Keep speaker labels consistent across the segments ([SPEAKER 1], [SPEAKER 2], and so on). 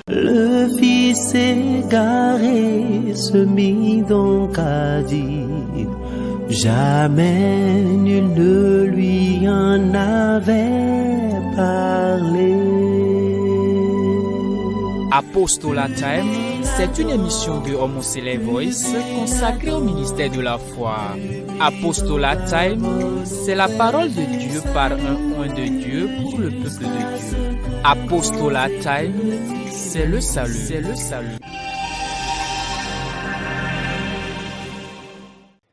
[SPEAKER 1] Le fils égaré se mit donc à dire, jamais nul ne lui en avait parlé.
[SPEAKER 2] Apostolat Time, c'est une émission de Homoselect Voice consacrée au ministère de la foi. Apostolat Time, c'est la parole de Dieu par un oint de Dieu pour le peuple de Dieu. Apostolat Time, c'est le salut. C'est le salut.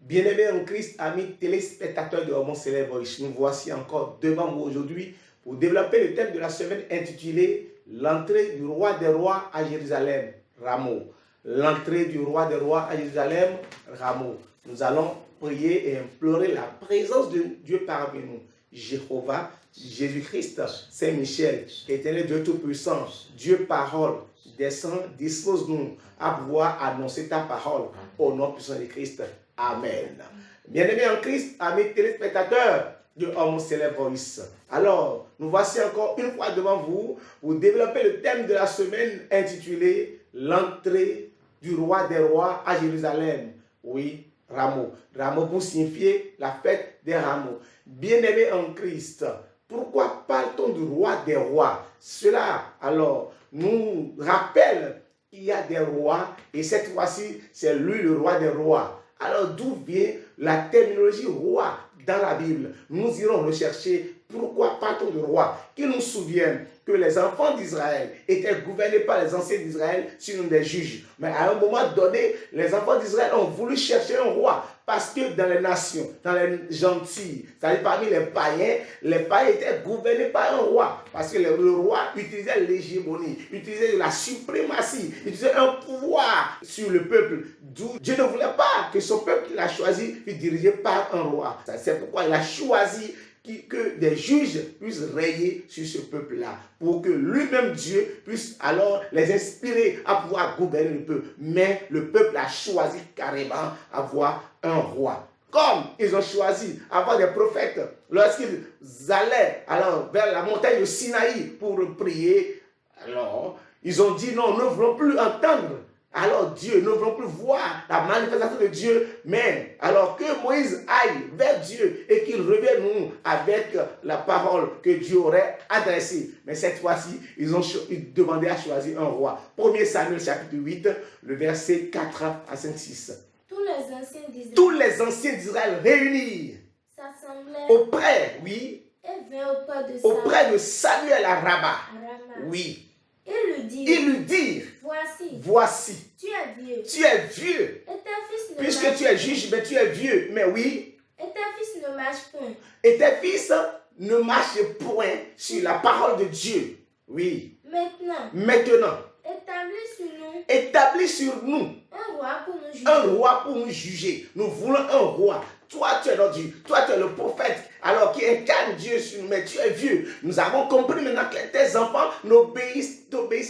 [SPEAKER 3] Bien-aimés en Christ, amis téléspectateurs de Homoselect Voice, nous voici encore devant vous aujourd'hui pour développer le thème de la semaine intitulé L'entrée du roi des rois à Jérusalem, Rameau. L'entrée du roi des rois à Jérusalem, Rameau. Nous allons prier et implorer la présence de Dieu parmi nous. Jéhovah, Jésus-Christ, Saint-Michel, éternel Dieu Tout-Puissant, Dieu parole, descend, dispose-nous à pouvoir annoncer ta parole au nom puissant de Christ. Amen. Bien-aimés en Christ, amis téléspectateurs de Homoselect Voice. Alors, nous voici encore une fois devant vous pour développer le thème de la semaine intitulé L'entrée du roi des rois à Jérusalem. Oui, Rameau. Rameau pour signifier la fête des rameaux. Bien-aimés en Christ, pourquoi parle-t-on du roi des rois? Cela, alors, nous rappelle qu'il y a des rois et cette fois-ci, c'est lui le roi des rois. Alors, d'où vient la terminologie roi dans la Bible? Nous irons rechercher pourquoi parle-t-on de roi, qui nous souviennent que les enfants d'Israël étaient gouvernés par les anciens d'Israël sur des juges. Mais à un moment donné, les enfants d'Israël ont voulu chercher un roi parce que dans les nations, dans les gentils, c'est-à-dire parmi les païens étaient gouvernés par un roi parce que le roi utilisait l'hégémonie, utilisait la suprématie, utilisait un pouvoir sur le peuple. D'où Dieu ne voulait pas que son peuple qu'il a choisi fût dirigé par un roi. C'est pourquoi il a choisi que des juges puissent régner sur ce peuple-là, pour que lui-même Dieu puisse alors les inspirer à pouvoir gouverner le peuple. Mais le peuple a choisi carrément avoir un roi. Comme ils ont choisi avoir des prophètes lorsqu'ils allaient alors vers la montagne de Sinaï pour prier, alors ils ont dit non, nous ne voulons plus entendre. Alors Dieu, nous ne voulons plus voir la manifestation de Dieu, mais alors que Moïse aille vers Dieu et qu'il revienne nous avec la parole que Dieu aurait adressée. Mais cette fois-ci, ils demandaient à choisir un roi. 1 Samuel chapitre 8, le verset 4 à 5, 6. Tous les anciens d'Israël réunis auprès, oui, auprès de Samuel à Rama. Oui. Ils lui dirent, voici, tu es vieux, puisque tu es juge, mais tu es vieux, mais oui,
[SPEAKER 4] et tes fils ne marchent point.
[SPEAKER 3] Et tes fils ne marchent point sur la parole de Dieu, oui. Maintenant, établis sur nous un roi pour nous juger. Nous voulons un roi. Toi, tu es notre Dieu. Toi, tu es le prophète. Alors, qui incarne Dieu sur nous. Mais tu es vieux. Nous avons compris maintenant que tes enfants n'obéissent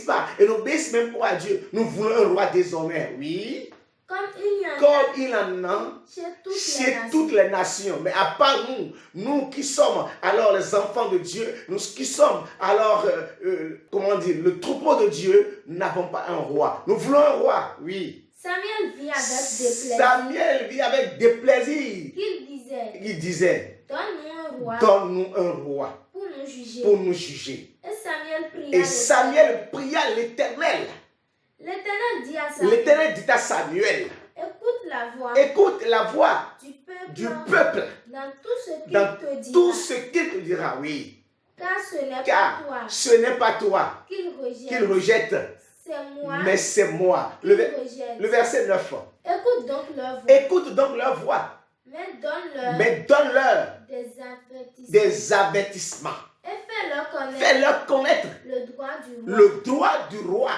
[SPEAKER 3] pas. Et n'obéissent même pas à Dieu. Nous voulons un roi désormais. Oui. Comme il en a chez toutes les nations. Mais à part nous qui sommes alors les enfants de Dieu, nous qui sommes alors, le troupeau de Dieu, nous n'avons pas un roi. Nous voulons un roi, oui.
[SPEAKER 4] Samuel vit avec déplaisir.
[SPEAKER 3] Il disait, donne-nous un roi pour nous juger. Et Samuel pria l'Éternel. L'Éternel dit à Samuel, écoute la voix du peuple dans tout ce qu'il te dira, oui. Car ce n'est pas toi qu'il rejette, mais c'est moi. Le verset 9. Écoute donc leur voix. Mais donne-leur des avertissements. Et fais-leur connaître le droit du roi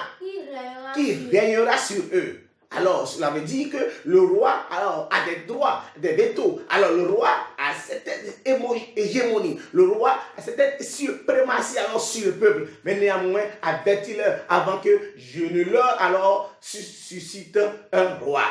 [SPEAKER 3] qui régnera sur eux. Alors, cela veut dire que le roi alors, a des droits, des vétos. Alors, le roi a cette hégémonie. Le roi a cette suprématie alors, sur le peuple. Mais néanmoins, avertis-leur avant que je ne leur alors suscite un roi.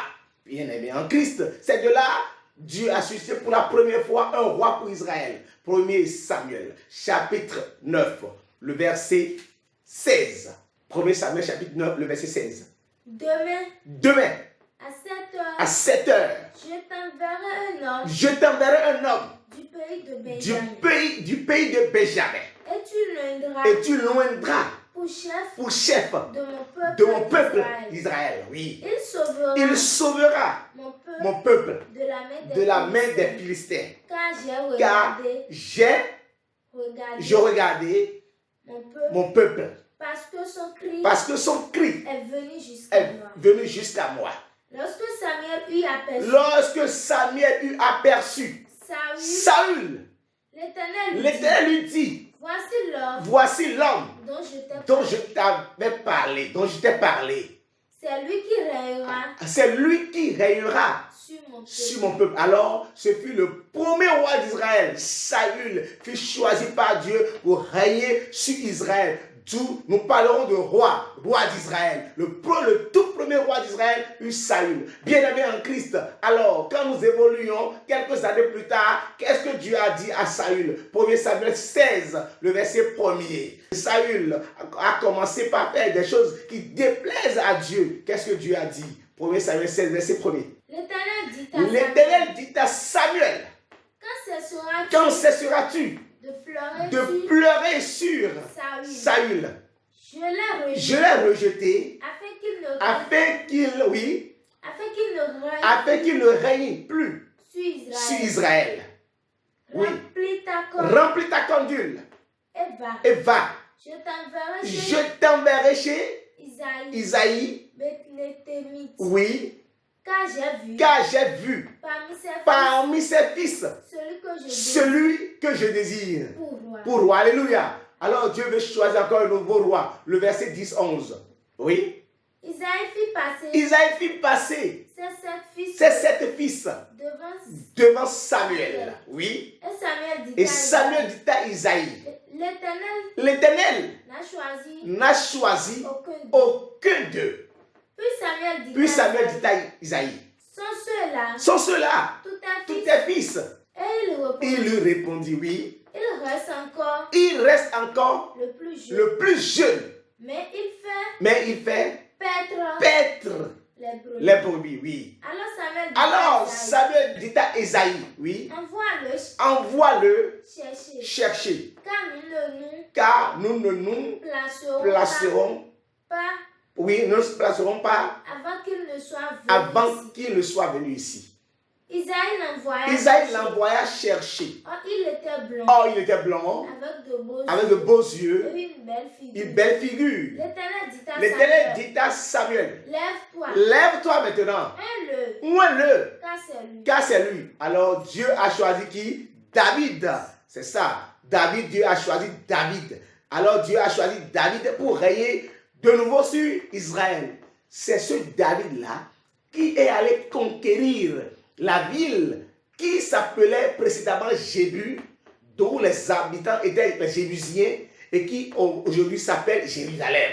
[SPEAKER 3] Bien-aimé en Christ, c'est de là Dieu a suscité pour la première fois un roi pour Israël. 1 Samuel, chapitre 9, le verset 16. 1 Samuel chapitre 9, le verset 16.
[SPEAKER 4] Demain,
[SPEAKER 3] à
[SPEAKER 4] à
[SPEAKER 3] 7 heures,
[SPEAKER 4] je t'enverrai un homme
[SPEAKER 3] je t'enverrai un homme
[SPEAKER 4] du pays de
[SPEAKER 3] du
[SPEAKER 4] Benjamin.
[SPEAKER 3] pays de Benjamin.
[SPEAKER 4] Et tu
[SPEAKER 3] Et tu loindras
[SPEAKER 4] pour chef
[SPEAKER 3] de mon peuple
[SPEAKER 4] d'Israël.
[SPEAKER 3] d'Israël. Oui.
[SPEAKER 4] Il
[SPEAKER 3] Il sauvera mon peuple
[SPEAKER 4] de
[SPEAKER 3] de la main des Philistins.
[SPEAKER 4] Car
[SPEAKER 3] Car je regardais mon peuple
[SPEAKER 4] parce que son cri
[SPEAKER 3] parce que son cri
[SPEAKER 4] est venu jusqu'à
[SPEAKER 3] est
[SPEAKER 4] moi.
[SPEAKER 3] venu jusqu'à moi.
[SPEAKER 4] Lorsque Samuel eut aperçu
[SPEAKER 3] Lorsque Samuel eut aperçu Saül, l'Éternel lui dit, voici l'homme dont je t'ai parlé. C'est lui qui régnera sur mon peuple. Alors, ce fut le premier roi d'Israël. Saül fut choisi par Dieu pour régner sur Israël. D'où nous parlerons de roi d'Israël. Le tout premier roi d'Israël fut Saül. Bien-aimé en Christ. Alors, quand nous évoluons quelques années plus tard, qu'est-ce que Dieu a dit à Saül? 1 Samuel 16, le verset 1er. Saül a commencé par faire des choses qui déplaisent à Dieu. Qu'est-ce que Dieu a dit? 1 Samuel 16, verset 1er. L'Éternel dit à Samuel, quand cesseras-tu de pleurer sur Saül? Je l'ai rejeté afin qu'il ne règne plus sur Israël. Oui. Remplis ta conduite et va. Je t'enverrai chez Isaïe. Oui. Car j'ai vu parmi ses fils celui que je désire pour roi. Alléluia. Alors Dieu veut choisir encore un nouveau roi. Le verset 10-11. Oui. Isaïe fit passer ses 7 fils devant Samuel. Oui. Et Samuel dit à Isaïe, l'Éternel n'a choisi aucun d'eux. Puis Samuel dit à Isaïe, sont ceux-là tous tes fils? Et il lui répondit, oui. Il reste encore le plus jeune. Mais il fait paître les brebis, oui. Alors Samuel dit à Isaïe, oui. Envoie-le chercher. Car nous ne nous placerons pas. Oui, nous ne nous placerons pas avant qu'il ne soit venu ici. Isaïe l'envoya chercher.
[SPEAKER 4] Or, il
[SPEAKER 3] était blanc, avec de beaux yeux, une belle figure. L'Éternel dit à Samuel, lève-toi maintenant, oins-le, car c'est lui. Alors Dieu a choisi qui? David. C'est ça. Dieu a choisi David. Alors Dieu a choisi David pour régner de nouveau sur Israël. C'est ce David-là qui est allé conquérir la ville qui s'appelait précédemment Jébu, dont les habitants étaient les Jébusiens et qui aujourd'hui s'appelle Jérusalem.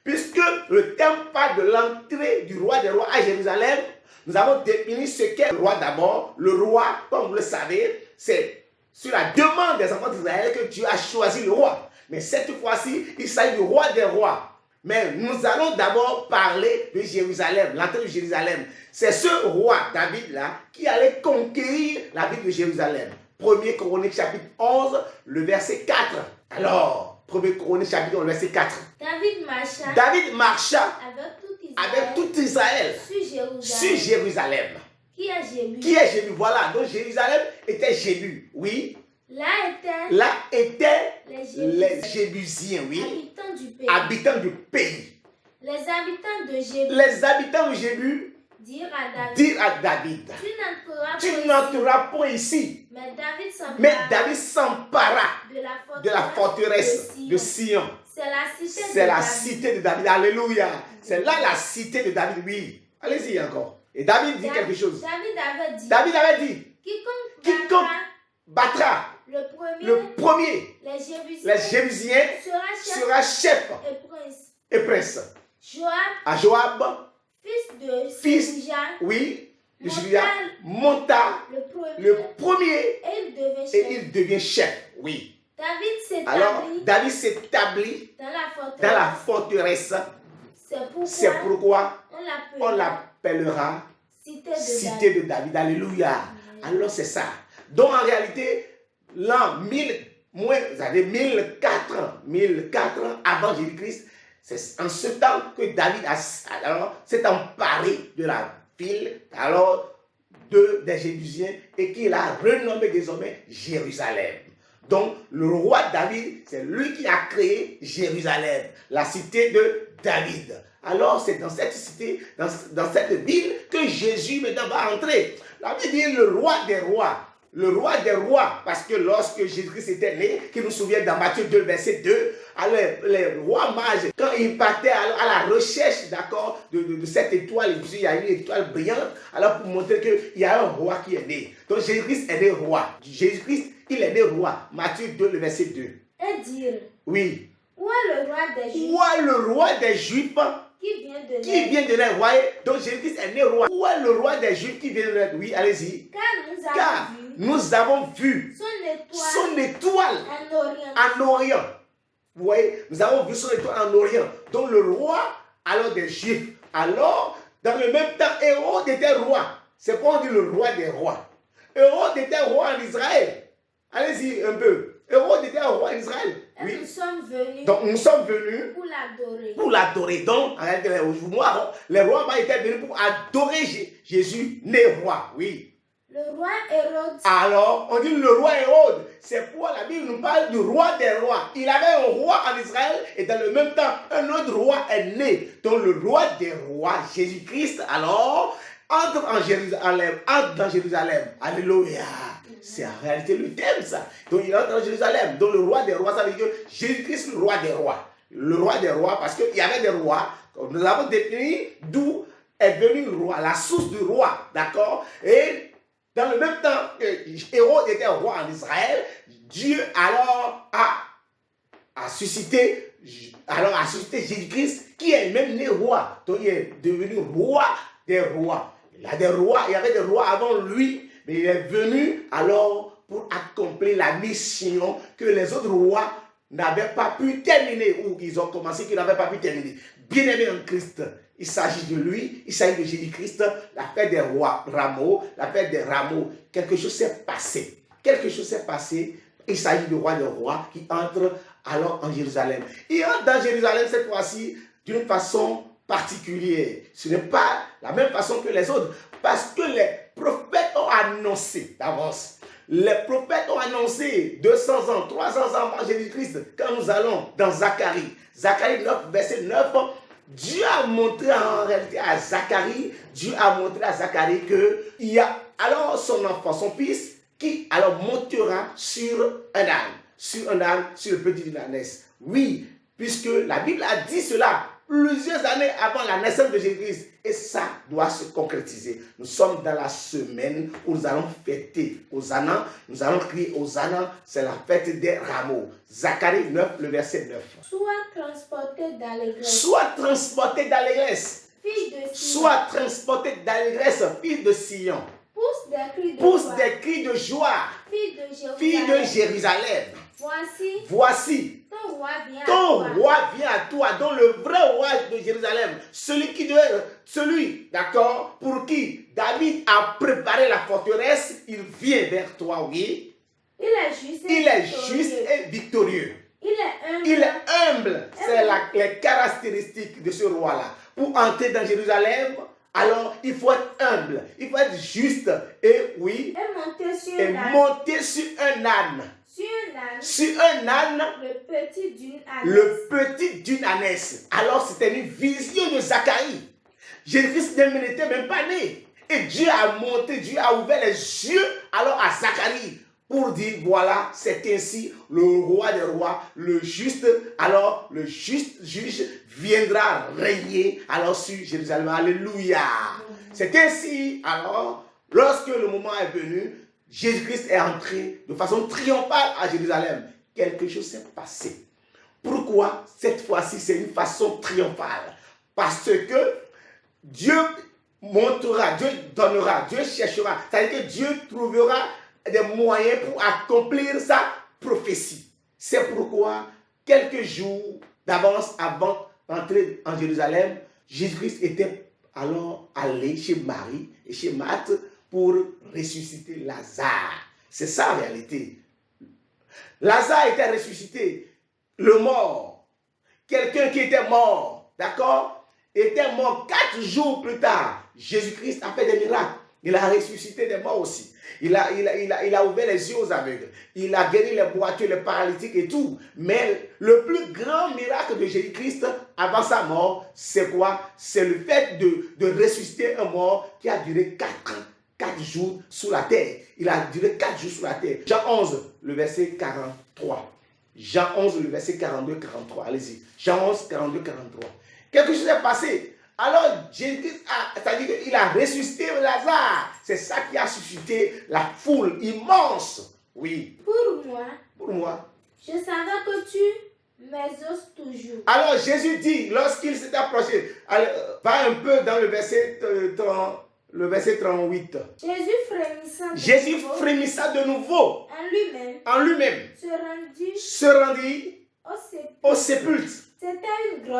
[SPEAKER 3] Puisque le thème parle de l'entrée du roi des rois à Jérusalem, nous avons défini ce qu'est le roi d'abord. Le roi, comme vous le savez, c'est sur la demande des enfants d'Israël que Dieu a choisi le roi. Mais cette fois-ci, il s'agit du roi des rois. Mais nous allons d'abord parler de Jérusalem, l'entrée de Jérusalem. C'est ce roi David-là qui allait conquérir la ville de Jérusalem. 1er Chronique chapitre 11, le verset 4. Alors, 1er Chronique chapitre 11, verset 4. David marcha avec tout Israël sur Jérusalem. Qui est Jébu? Voilà, donc Jérusalem était Jébu, oui. Là étaient les Jébusiens, oui, habitants du pays. Les habitants de Jébu dirent à David, tu n'entreras point ici. Mais David s'empara de la forteresse de Sion. C'est la cité de David. Alléluia. C'est là la cité de David, oui. Allez-y encore. Et David dit quelque chose. David avait dit, quiconque battra le premier, les Jébusiens, sera chef et prince. À Joab, fils oui, de Julia, monta le premier et il devient chef. Oui. Alors, David s'établit dans la forteresse. C'est pourquoi on l'appellera cité de David. Alléluia. Alors, c'est ça. Donc, en réalité, l'an 1004 avant Jésus-Christ, c'est en ce temps que David s'est emparé de la ville des Jébusiens et qu'il a renommé désormais Jérusalem. Donc, le roi David, c'est lui qui a créé Jérusalem, la cité de David. Alors, c'est dans cette cité, dans cette ville, que Jésus maintenant va entrer. La Bible dit le roi des rois. Le roi des rois, parce que lorsque Jésus-Christ était né, qui nous souvient dans Matthieu 2, verset 2, alors les rois mages, quand ils partaient à la recherche, d'accord, de cette étoile, il y a une étoile brillante, alors pour montrer qu'il y a un roi qui est né. Donc Jésus-Christ est né roi. Jésus-Christ, il est né roi. Matthieu 2, le verset 2.
[SPEAKER 4] Et dire,
[SPEAKER 3] oui.
[SPEAKER 4] Où est le roi des Juifs?
[SPEAKER 3] Où est le roi des Juifs? Qui vient de naître? Voyez, donc Jésus-Christ est né roi. Où est le roi des Juifs qui vient de naître? Oui, allez-y.
[SPEAKER 4] Car
[SPEAKER 3] nous avons vu son étoile en Orient. Vous voyez, nous avons vu son étoile en Orient. Donc le roi, alors des Juifs. Alors, dans le même temps, Hérode était roi. C'est pourquoi on dit le roi des rois. Hérode était roi en Israël. Allez-y un peu. Hérode était un roi en Israël. Oui. Donc nous sommes venus pour l'adorer. Donc, en réalité, les rois étaient venus pour adorer Jésus, né roi. Oui.
[SPEAKER 4] Le roi Hérode.
[SPEAKER 3] Alors, on dit le roi Hérode. C'est pourquoi la Bible nous parle du roi des rois. Il avait un roi en Israël et dans le même temps, un autre roi est né. Donc le roi des rois, Jésus-Christ, alors, entre dans Jérusalem. Alléluia. C'est en réalité le thème, ça. Donc il entre dans Jérusalem. Donc le roi des rois, ça veut dire que Jésus-Christ, le roi des rois. Le roi des rois, parce qu'il y avait des rois. Nous avons défini d'où est venu le roi, la source du roi. D'accord? Et dans le même temps que Hérode était roi en Israël, Dieu alors a suscité Jésus-Christ qui est même né roi. Donc il est devenu roi des rois. Il y avait des rois avant lui, mais il est venu alors pour accomplir la mission que les autres rois n'avaient pas pu terminer, ou ils ont commencé qu'ils n'avaient pas pu terminer. Bien-aimé en Christ, il s'agit de lui, il s'agit de Jésus-Christ, la fête des rois rameaux, la fête des rameaux. Quelque chose s'est passé. Quelque chose s'est passé. Il s'agit du roi des rois qui entre alors en Jérusalem. Il entre dans Jérusalem cette fois-ci d'une façon particulière. Ce n'est pas la même façon que les autres, parce que les prophètes ont annoncé d'avance. Les prophètes ont annoncé 200 ans, 300 ans avant Jésus-Christ, quand nous allons dans Zacharie. Zacharie 9, verset 9, Dieu a montré en réalité à Zacharie, qu'il y a alors son enfant, son fils, qui alors montera sur un âne, sur le petit d'une ânesse. Oui, puisque la Bible a dit cela plusieurs années avant la naissance de Jésus-Christ. Et ça doit se concrétiser. Nous sommes dans la semaine où nous allons fêter Hosanna. Nous allons crier Hosanna. C'est la fête des rameaux. Zacharie 9, le verset 9.
[SPEAKER 4] Soit transporté
[SPEAKER 3] d'allégresse. Soit transporté d'allégresse, fils de Sion. Pousse des cris de joie. Fille de Jérusalem. Voici. Ton roi vient à toi, donc le vrai roi de Jérusalem, celui, d'accord, pour qui David a préparé la forteresse, il vient vers toi, oui. Il est juste et victorieux. Il est humble. C'est les caractéristiques de ce roi-là. Pour entrer dans Jérusalem, alors il faut être humble, il faut être juste et oui, et monter sur un âne. Sur un âne, le petit d'une ânesse. Alors c'était une vision de Zacharie. Jésus-Christ n'était même pas né. Et Dieu a ouvert les yeux alors à Zacharie pour dire voilà, c'est ainsi le roi des rois, le juste, alors le juste juge viendra régner alors sur Jérusalem. Alléluia. C'est ainsi alors, lorsque le moment est venu, Jésus-Christ est entré de façon triomphale à Jérusalem. Quelque chose s'est passé. Pourquoi cette fois-ci c'est une façon triomphale? Parce que Dieu montrera, Dieu donnera, Dieu cherchera. C'est-à-dire que Dieu trouvera des moyens pour accomplir sa prophétie. C'est pourquoi, quelques jours d'avance avant d'entrer en Jérusalem, Jésus-Christ était alors allé chez Marie et chez Marthe pour ressusciter Lazare. C'est ça en réalité. Lazare était ressuscité. Le mort, quelqu'un qui était mort, d'accord, était mort 4 jours plus tard. Jésus-Christ a fait des miracles. Il a ressuscité des morts aussi. Il a ouvert les yeux aux aveugles. Il a guéri les boiteux, les paralytiques et tout. Mais le plus grand miracle de Jésus-Christ avant sa mort, c'est quoi? C'est le fait de ressusciter un mort qui a duré 4 jours sous la terre. Il a duré 4 jours sous la terre. Jean 11, le verset 43. Jean 11, le verset 42-43. Allez-y. Jean 11, 42-43. Quelque chose est passé. Alors, Jésus-Christ c'est-à-dire qu'il a ressuscité Lazare. C'est ça qui a suscité la foule immense. Oui. Pour moi.
[SPEAKER 4] Je savais que tu m'exauces toujours.
[SPEAKER 3] Alors, Jésus dit, lorsqu'il s'est approché, va un peu dans le verset 38.
[SPEAKER 4] Jésus frémissant
[SPEAKER 3] de nouveau
[SPEAKER 4] en lui-même
[SPEAKER 3] se rendit au sépulcre.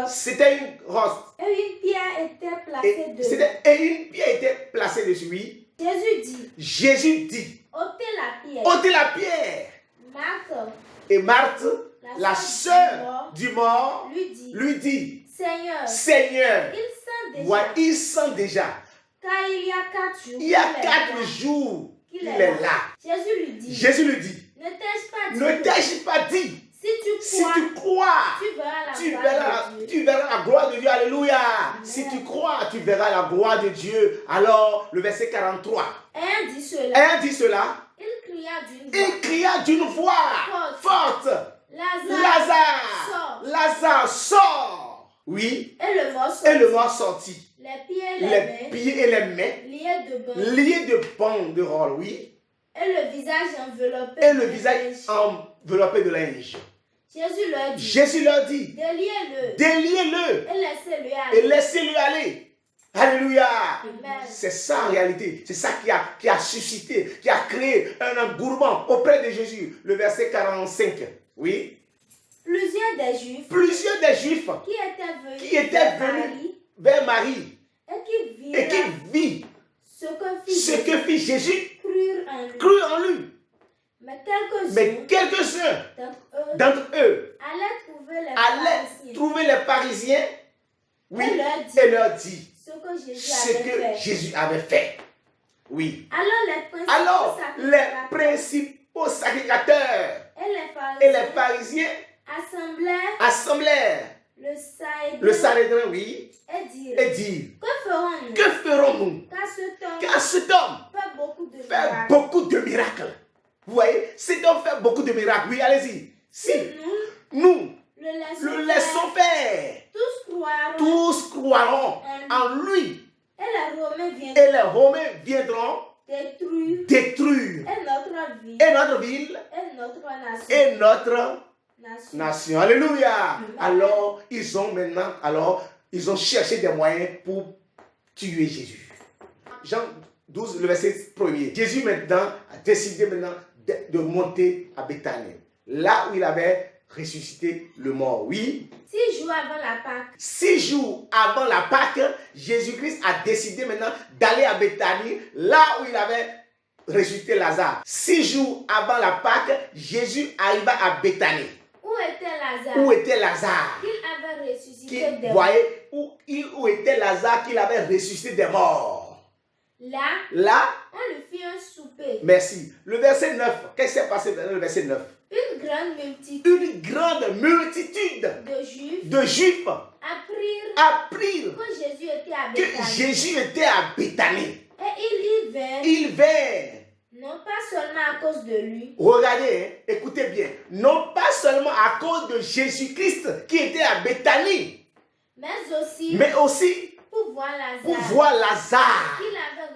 [SPEAKER 4] C'était une grotte. Et une pierre était placée dessus.
[SPEAKER 3] Oui.
[SPEAKER 4] Jésus dit,
[SPEAKER 3] ôtez la pierre. Et Marthe, la sœur du mort, lui dit, Seigneur, il sent déjà.
[SPEAKER 4] Car il y a 4 jours.
[SPEAKER 3] Il y a 4 jours qu'il est là. Jésus lui dit, ne t'ai-je pas dit? Si tu crois, tu verras la gloire de Dieu. Alléluia. Amen. Si tu crois, tu verras la gloire de Dieu. Alors, le verset 43. Ayant dit cela, il cria d'une voix forte. Lazare, sort. Oui. Et le mort sortit. Les pieds et les mains liés de banderoles. Oui.
[SPEAKER 4] Et le visage
[SPEAKER 3] enveloppé de linge.
[SPEAKER 4] Jésus leur dit,
[SPEAKER 3] déliez-le et laissez-le aller. Alléluia. C'est ça en réalité. C'est ça qui a suscité, qui a créé un engouement auprès de Jésus. Le verset 45. Oui.
[SPEAKER 4] Plusieurs des Juifs
[SPEAKER 3] qui étaient venus vers Marie et qui vit ce que fit Jésus crurent en lui. Mais quelques-uns d'entre eux allaient trouver les Parisiens, oui, et leur dit ce que Jésus avait fait. Oui. Alors les principaux sacrificateurs et les pharisiens assemblèrent le Sanhédrin, oui, et dire, que ferons-nous? Car cet homme fait beaucoup de miracles. Vous voyez, cet homme fait beaucoup de miracles. Oui, allez-y. Si nous le laissons faire, tous croiront en lui. Et les Romains viendront détruire et notre ville et notre nation. Alléluia. Alors, ils ont cherché des moyens pour tuer Jésus. Jean 12, le verset 1er. Jésus maintenant a décidé de monter à Béthanie, là où il avait ressuscité le mort. Oui.
[SPEAKER 4] 6 jours avant la Pâque.
[SPEAKER 3] 6 jours avant la Pâque, Jésus-Christ a décidé maintenant d'aller à Béthanie, là où il avait ressuscité Lazare. 6 jours avant la Pâque, Jésus arriva à Béthanie. Où était Lazare?
[SPEAKER 4] Qu'il avait ressuscité des morts.
[SPEAKER 3] Voyez, où était Lazare qu'il avait ressuscité des morts? Là,
[SPEAKER 4] on lui fit un souper.
[SPEAKER 3] Merci. Le verset 9, qu'est-ce qui s'est passé dans le verset 9?
[SPEAKER 4] Une grande multitude
[SPEAKER 3] de Juifs apprirent
[SPEAKER 4] que Jésus était à Béthanie. Et
[SPEAKER 3] ils vinrent.
[SPEAKER 4] Non pas seulement à cause de lui.
[SPEAKER 3] Regardez, écoutez bien. Non pas seulement à cause de Jésus-Christ qui était à Béthanie. Mais aussi
[SPEAKER 4] pour
[SPEAKER 3] voir Lazare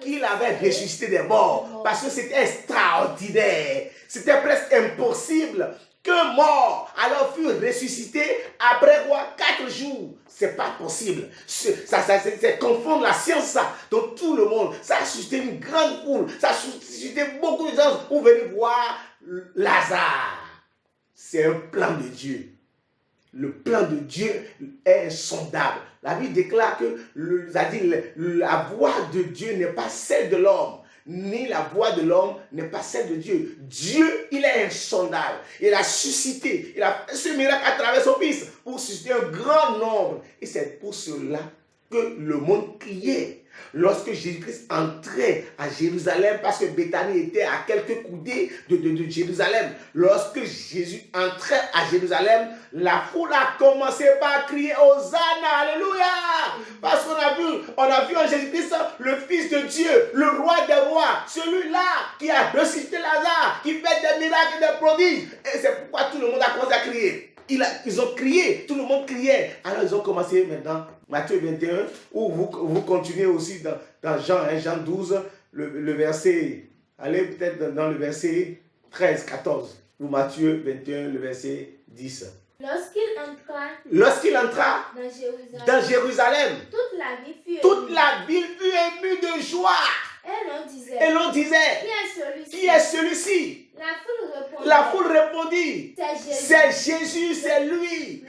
[SPEAKER 3] qu'il avait ressuscité des morts. Parce que c'était extraordinaire. C'était presque impossible qu'un mort alors fût ressuscité après quoi 4 jours. C'est pas possible. C'est confondre la science, ça, dans tout le monde. Ça a suscité une grande foule. Ça a suscité beaucoup de gens pour venir voir Lazare. c'est un plan de Dieu. Le plan de Dieu est insondable. La Bible déclare que la voix de Dieu n'est pas celle de l'homme, ni la voix de l'homme n'est pas celle de Dieu. Dieu, il est insondable. Il a suscité, il a fait ce miracle à travers son Fils pour susciter un grand nombre. Et c'est pour cela que le monde criait. Lorsque Jésus-Christ entrait à Jérusalem, parce que Béthanie était à quelques coudées de Jérusalem, lorsque Jésus entrait à Jérusalem, la foule a commencé par crier Hosanna, alléluia, parce qu'on a vu en Jésus-Christ le Fils de Dieu, le roi des rois, celui-là qui a ressuscité Lazare, qui fait des miracles et des prodiges. Et c'est pourquoi tout le monde a commencé à crier. Ils ont crié, tout le monde criait. Alors ils ont commencé maintenant, Matthieu 21, où vous continuez aussi dans Jean, Jean 12, le verset, allez peut-être dans le verset 13, 14, ou Matthieu 21, le verset 10. Lorsqu'il entra dans Jérusalem, toute la ville fut émue de joie. Et l'on disait, qui est celui-ci? La foule répondit, c'est Jésus, c'est lui,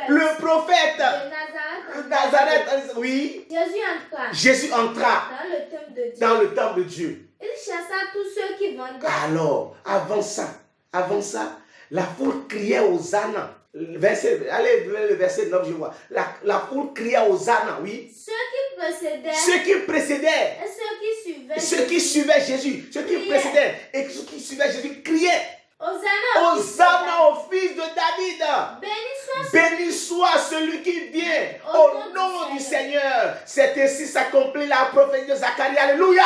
[SPEAKER 3] le prophète de Nazareth. Oui. Jésus entra dans le temple de Dieu.
[SPEAKER 4] Il chassa tous ceux qui vendaient.
[SPEAKER 3] Alors, avant ça, la foule criait Hosanna. Allez, le verset 9, je vois. La foule criait Hosanna, oui. Ceux qui précédaient. Et ceux qui suivaient Jésus. Ceux qui précédaient et ceux qui suivaient Jésus criaient. Hosanna au fils de David. Béni soit celui qui vient au nom du Seigneur. C'est ainsi s'accomplit la prophétie de Zacharie. Alléluia.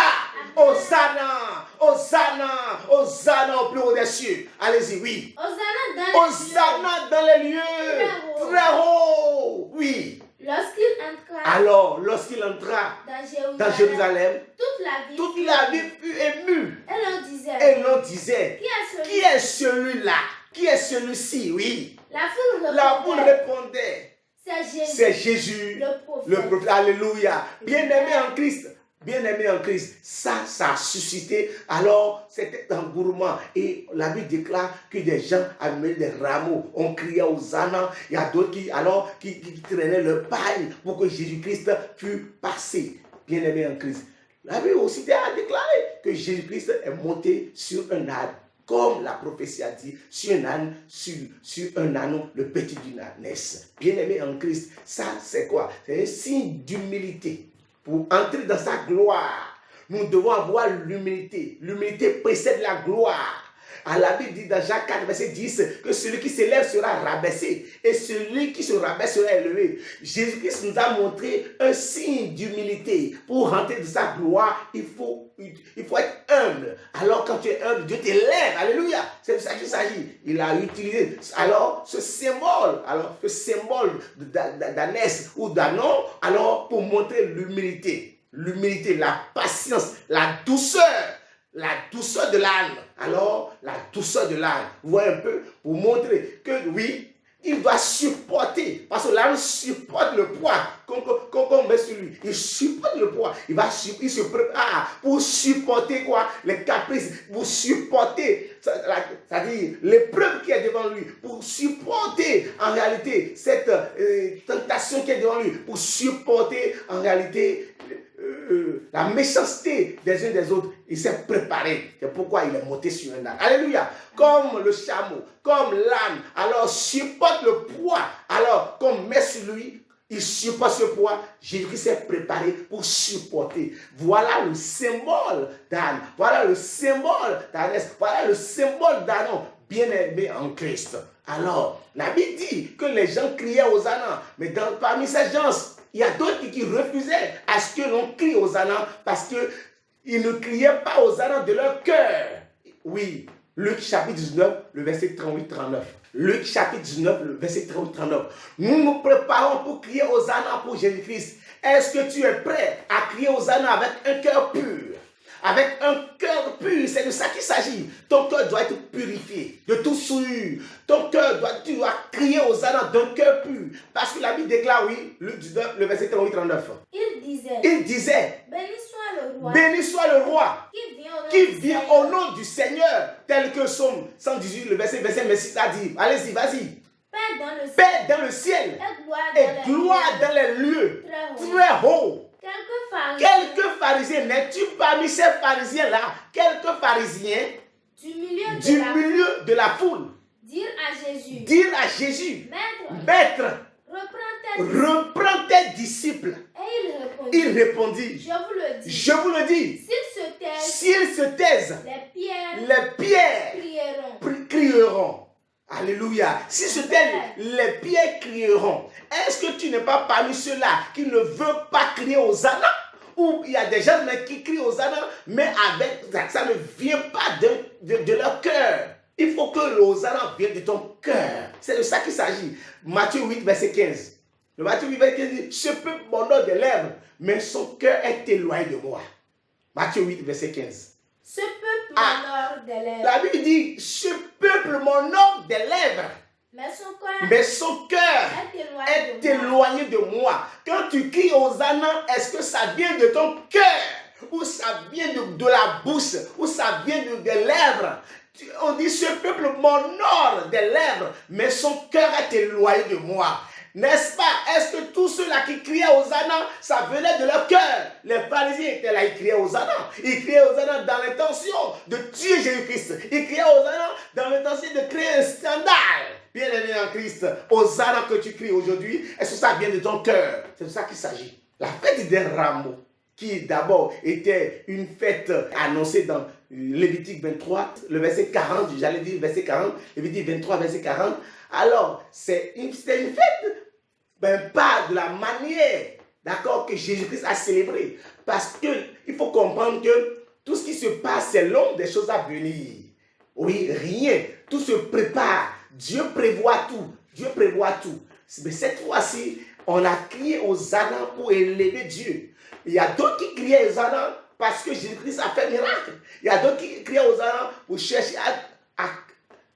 [SPEAKER 3] Hosanna, Hosanna, Hosanna au plus haut des cieux. Allez-y, oui. Hosanna dans les lieux très hauts. Oui. Lorsqu'il entra dans Jérusalem, toute la ville fut émue. Et l'on disait, qui est celui-là? Qui est celui-ci? Oui. La foule répondait, c'est Jésus, le prophète. Alléluia. Bien-aimé en Christ. Bien-aimé en Christ, ça a suscité, alors c'était engouement. Et la Bible déclare que des gens avaient des rameaux, on criait Hosanna. Il y a d'autres qui traînaient le paille pour que Jésus-Christ fût passé. Bien-aimé en Christ. La Bible aussi a déclaré que Jésus-Christ est monté sur un âne, comme la prophétie a dit, sur un âne, sur un âneau, le petit d'une ânesse. Bien-aimé en Christ, ça c'est quoi? C'est un signe d'humilité. Pour entrer dans sa gloire, nous devons avoir l'humilité. L'humilité précède la gloire. La Bible dit dans Jacques 4, verset 10, que celui qui s'élève sera rabaissé et celui qui se rabaisse sera élevé. Jésus-Christ nous a montré un signe d'humilité. Pour rentrer dans sa gloire, il faut être humble. Alors quand tu es humble, Dieu t'élève. Alléluia. C'est de ça qu'il s'agit. Il a utilisé ce symbole d'ânesse ou d'ânon, alors pour montrer l'humilité. L'humilité, la patience, la douceur de l'âne. Alors, la douceur de l'âne, vous voyez un peu, pour montrer que oui, il doit supporter, parce que l'âne supporte le poids qu'on met sur lui. Il supporte le poids. Il se prépare pour supporter quoi? Les caprices, pour supporter, c'est-à-dire l'épreuve qui est devant lui, pour supporter en réalité cette tentation qui est devant lui, pour supporter en réalité la méchanceté des uns des autres. Il s'est préparé. C'est pourquoi il est monté sur un âne. Alléluia. Comme le chameau, comme l'âne, alors supporte le poids. Alors qu'on met sur lui, il supporte ce poids. Jésus s'est préparé pour supporter. Voilà le symbole d'âne. Voilà le symbole d'ânesse. Voilà le symbole d'ânon. Bien-aimé en Christ. Alors, la Bible dit que les gens criaient Hosanna. Mais parmi ces gens, il y a d'autres qui refusaient à ce que l'on crie Hosanna parce qu'ils ne criaient pas Hosanna de leur cœur. Oui, Luc chapitre 19, le verset 38-39. Luc chapitre 19, le verset 38-39. Nous nous préparons pour crier Hosanna pour Jésus-Christ. Est-ce que tu es prêt à crier Hosanna avec un cœur pur? avec un cœur pur. C'est de ça qu'il s'agit. Ton cœur doit être purifié de tout souillure. Ton cœur tu dois crier Hosanna d'un cœur pur. Parce que la Bible déclare, oui, le verset 38-39.
[SPEAKER 4] Il
[SPEAKER 3] disait,
[SPEAKER 4] béni soit le roi
[SPEAKER 3] qui vient au nom du Seigneur, tel que Somme 118, le verset 26 a dit. Allez-y, vas-y. Paix dans le ciel et gloire dans les lieux très hauts. Quelques pharisiens, n'es-tu parmi ces pharisiens-là, quelques pharisiens
[SPEAKER 4] du
[SPEAKER 3] milieu de la foule
[SPEAKER 4] dire à Jésus,
[SPEAKER 3] Maître, reprends tes disciples.
[SPEAKER 4] Et
[SPEAKER 3] il répondit,
[SPEAKER 4] je vous le dis,
[SPEAKER 3] s'ils se taisent, les pierres crieront. Alléluia. Si se taisent, les pierres crieront. Est-ce que tu n'es pas parmi ceux-là qui ne veulent pas crier Hosanna? Ou il y a des gens qui crient Hosanna, mais avec ça ne vient pas de leur cœur. Il faut que l'Hosanna vienne de ton cœur. C'est de ça qu'il s'agit. Matthieu 8, verset 15. Le Matthieu 8, verset 15 dit, ce peuple m'honore des lèvres, mais son cœur est éloigné de moi. Matthieu 8, verset 15.
[SPEAKER 4] Ce peuple m'honore des lèvres.
[SPEAKER 3] La Bible dit, ce peuple m'honore des lèvres. Mais son cœur est éloigné de moi. Quand tu cries Hosanna, est-ce que ça vient de ton cœur? Ou ça vient de la bouche? Ou ça vient des lèvres? On dit, ce peuple m'honore des lèvres, mais son cœur est éloigné de moi. N'est-ce pas? Est-ce que tous ceux-là qui criaient Hosanna, ça venait de leur cœur? Les pharisiens étaient là, ils criaient Hosanna. Ils criaient Hosanna dans l'intention de tuer Jésus-Christ. Ils criaient Hosanna dans l'intention de créer un scandale. Bien-aimé en Christ, Hosanna que tu cries aujourd'hui, est-ce que ça vient de ton cœur? C'est de ça qu'il s'agit. La fête des rameaux, qui d'abord était une fête annoncée dans Lévitique 23, le verset 40, j'allais dire verset 40, Lévitique 23, verset 40. Alors, c'était une fête, pas de la manière, d'accord, que Jésus-Christ a célébré. Parce qu'il faut comprendre que tout ce qui se passe, c'est l'ombre des choses à venir. Oui, rien. Tout se prépare. Dieu prévoit tout. Dieu prévoit tout. Mais cette fois-ci, on a crié Hosanna pour élever Dieu. Il y a d'autres qui criaient Hosanna parce que Jésus-Christ a fait un miracle. Il y a d'autres qui criaient Hosanna pour chercher à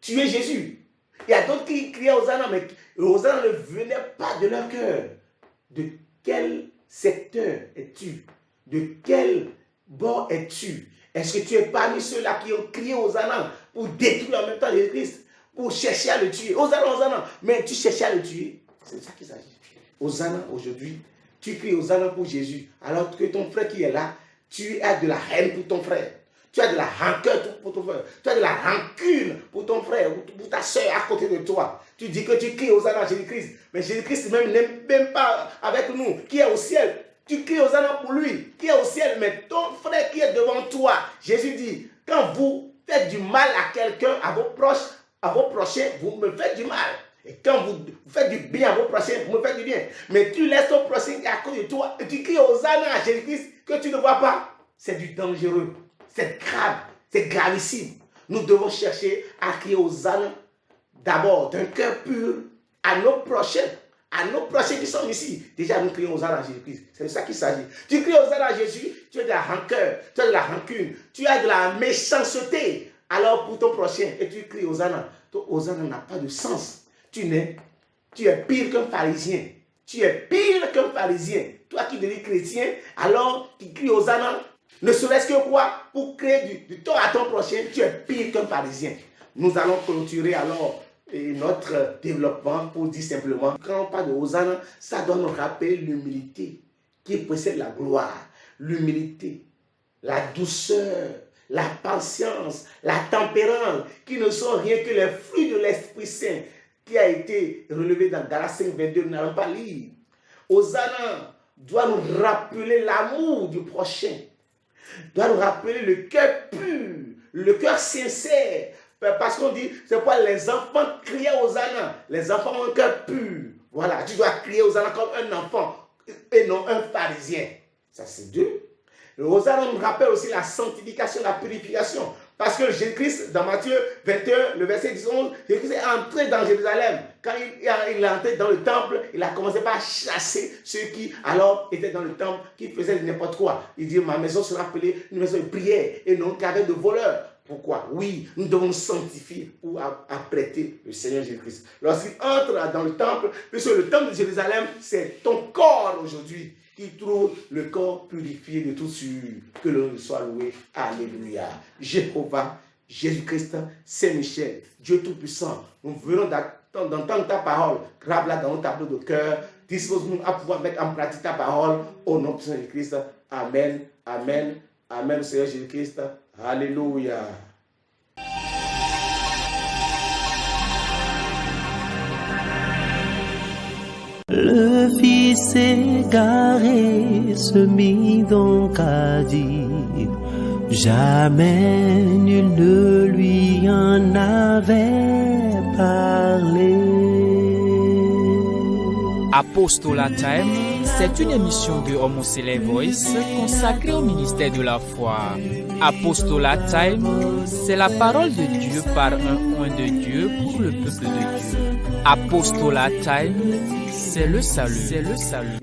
[SPEAKER 3] tuer Jésus. Il y a d'autres qui criaient Hosanna, mais Hosanna ne venait pas de leur cœur. De quel secteur es-tu? De quel bord es-tu? Est-ce que tu es parmi ceux-là qui ont crié Hosanna pour détruire en même temps Jésus-Christ, pour chercher à le tuer? Hosanna, Hosanna, mais tu cherchais à le tuer. C'est de ça qu'il s'agit. Hosanna aujourd'hui, tu cries Hosanna pour Jésus, alors que ton frère qui est là, tu as de la haine pour ton frère. Tu as de la rancœur pour ton frère. Tu as de la rancune pour ton frère ou pour ta soeur à côté de toi. Tu dis que tu cries Hosanna à Jésus-Christ. Mais Jésus-Christ n'est même pas avec nous, qui est au ciel. Tu cries Hosanna pour lui, qui est au ciel. Mais ton frère qui est devant toi, Jésus dit, quand vous faites du mal à quelqu'un, à vos prochains, vous me faites du mal. Et quand vous faites du bien à vos prochains, vous me faites du bien. Mais tu laisses ton prochain à côté de toi et tu cries Hosanna à Jésus-Christ que tu ne vois pas. C'est du dangereux. C'est grave, c'est gravissime. Nous devons chercher à crier Hosanna d'abord d'un cœur pur à nos prochains qui sont ici. Déjà, nous crions Hosanna à Jésus-Christ. C'est de ça qu'il s'agit. Tu cries Hosanna à Jésus, tu as de la rancœur, tu as de la rancune, tu as de la méchanceté. Alors pour ton prochain, et tu cries Hosanna, ton Hosanna n'a pas de sens. Tu es pire qu'un pharisien. Tu es pire qu'un pharisien. Toi qui deviens chrétien, alors tu cries Hosanna. Ne serait-ce que quoi? Pour créer du tort à ton prochain, tu es pire qu'un pharisien. Nous allons clôturer alors notre développement pour dire simplement, quand on parle de Hosanna, ça doit nous rappeler l'humilité qui précède la gloire. L'humilité, la douceur, la patience, la tempérance, qui ne sont rien que les fruits de l'Esprit Saint, qui a été relevé dans Galates 5, 22, nous n'allons pas lire. Hosanna doit nous rappeler l'amour du prochain, doit nous rappeler le cœur pur, le cœur sincère. Parce qu'on dit, c'est pourquoi les enfants crient Hosanna. Les enfants ont un cœur pur. Voilà, tu dois crier Hosanna comme un enfant et non un pharisien. Ça, c'est Dieu. Le Hosanna nous rappelle aussi la sanctification, la purification. Parce que Jésus-Christ, dans Matthieu 21, le verset 11, Jésus-Christ est entré dans Jérusalem. Quand il est entré dans le temple, il a commencé par chasser ceux qui alors étaient dans le temple, qui faisaient n'importe quoi. Il dit, ma maison sera appelée une maison de prière et non qu'avec de voleurs. Pourquoi? Oui, nous devons nous sanctifier pour apprêter le Seigneur Jésus-Christ. Lorsqu'il entre dans le temple, puisque le temple de Jérusalem, c'est ton corps aujourd'hui qui trouve le corps purifié de tout sur que l'on soit loué. Alléluia. Jéhovah, Jésus-Christ, Saint-Michel, Dieu Tout-Puissant, nous venons d'entendre ta parole. Grave-la dans nos tableaux de cœur. Dispose-nous à pouvoir mettre en pratique ta parole au nom de Seigneur Jésus-Christ. Amen. Amen. Amen, Seigneur Jésus-Christ. Alléluia.
[SPEAKER 1] Le fils égaré se mit donc à dire, jamais nul ne lui en avait parlé.
[SPEAKER 2] Apostolat Time, c'est une émission de Homoselect Voice consacrée au ministère de la foi. Apostolat Time, c'est la parole de Dieu par un oint de Dieu pour le peuple de Dieu. Apostolat Time, c'est le salut.